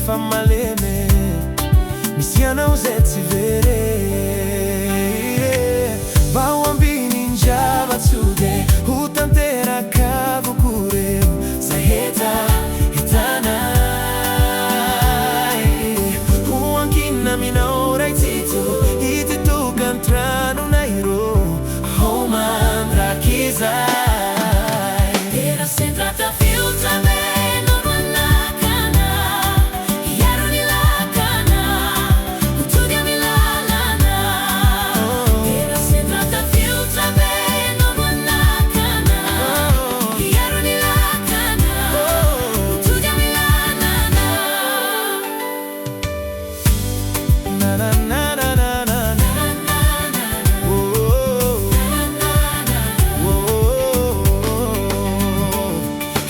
fa maleme misy anao zay tsy very bao ambiny njava-tsode ho tanteraka vokoreo zay hetanay ho ankina minao ray tito ity tokantrano ro ho mandrakizay Era centrata fiutamai non manakana Iaroni lakana Utudiami lalana Era centrata fiutamai non manakana Iaroni lakana Utudiami lalana na na na na na na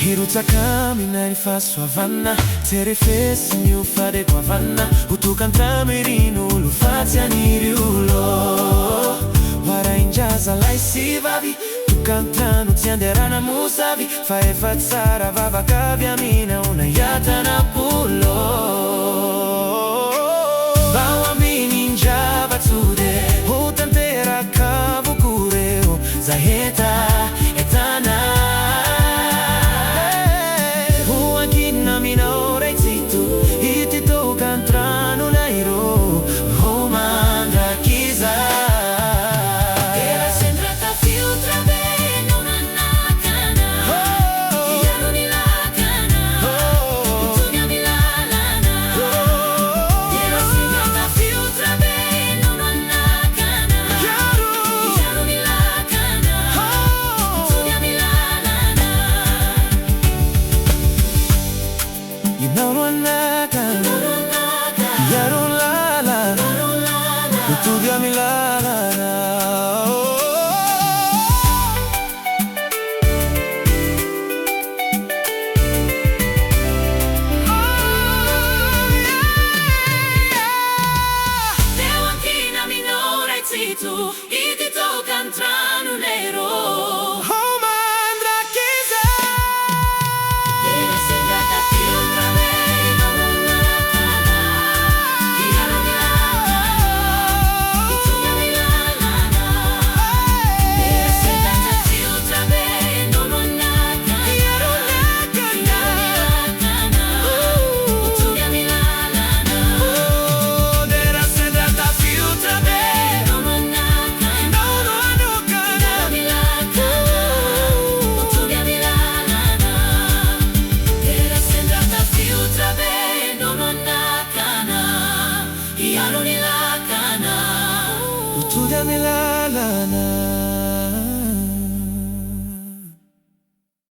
Hirutsaka minay fahasoavana Terefesy miofare goavana Ho tokantramirino fatsy anirio Varaindraza lay sy vavy Tokantrano tsy anderana mosavy Fa efa tsara vavakavy amina ona iatanapolo